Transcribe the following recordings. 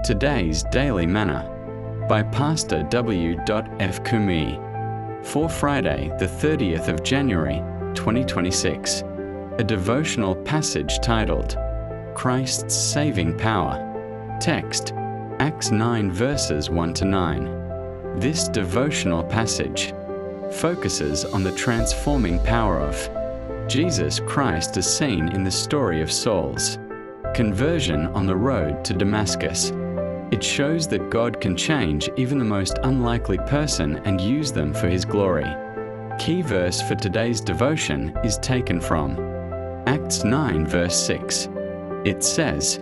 Today's Daily Manna by Pastor W. F. Kumi for Friday, the 30th of January, 2026. A devotional passage titled, Christ's Saving Power. Text, Acts 9 verses 1-9. This devotional passage focuses on the transforming power of Jesus Christ as seen in the story of Saul's conversion on the road to Damascus. It shows that God can change even the most unlikely person and use them for His glory. Key verse for today's devotion is taken from Acts 9 verse 6. It says,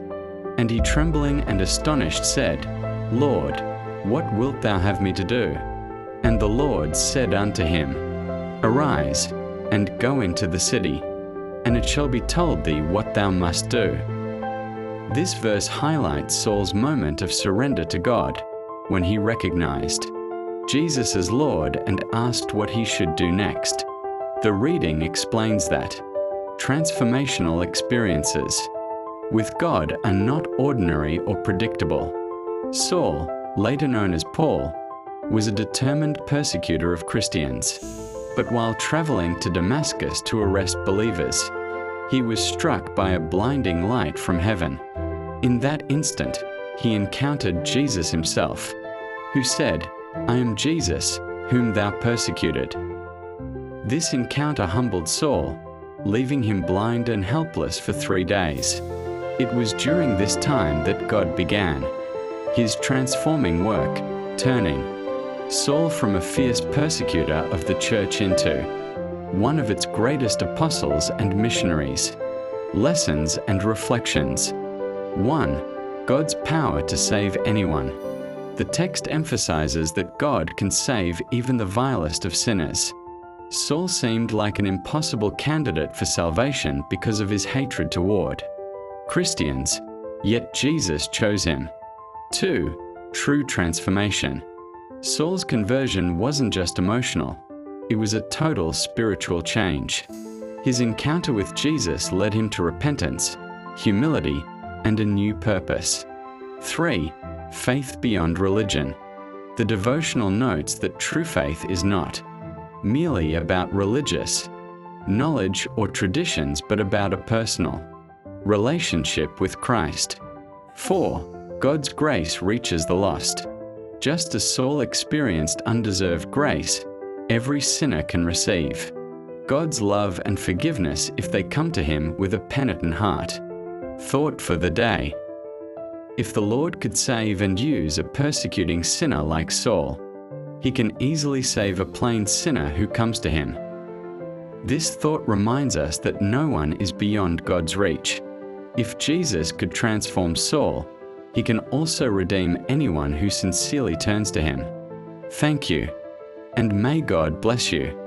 "And he trembling and astonished said, Lord, what wilt thou have me to do? And the Lord said unto him, Arise, and go into the city, and it shall be told thee what thou must do." This verse highlights Saul's moment of surrender to God when he recognized Jesus as Lord and asked what he should do next. The reading explains that transformational experiences with God are not ordinary or predictable. Saul, later known as Paul, was a determined persecutor of Christians. But while traveling to Damascus to arrest believers, he was struck by a blinding light from heaven. In that instant, he encountered Jesus himself, who said, "I am Jesus, whom thou persecuted." This encounter humbled Saul, leaving him blind and helpless for 3 days. It was during this time that God began His transforming work, turning Saul from a fierce persecutor of the church into one of its greatest apostles and missionaries. Lessons and reflections. 1. God's power to save anyone. The text emphasizes that God can save even the vilest of sinners. Saul seemed like an impossible candidate for salvation because of his hatred toward Christians, yet Jesus chose him. 2. True transformation. Saul's conversion wasn't just emotional, it was a total spiritual change. His encounter with Jesus led him to repentance, humility, and a new purpose. 3. Faith beyond religion. The devotional notes that true faith is not merely about religious knowledge or traditions, but about a personal relationship with Christ. 4. God's grace reaches the lost. Just as Saul experienced undeserved grace, every sinner can receive God's love and forgiveness if they come to Him with a penitent heart. Thought for the day. If the Lord could save and use a persecuting sinner like Saul, He can easily save a plain sinner who comes to Him. This thought reminds us that no one is beyond God's reach. If Jesus could transform Saul, He can also redeem anyone who sincerely turns to Him. Thank you, and may God bless you.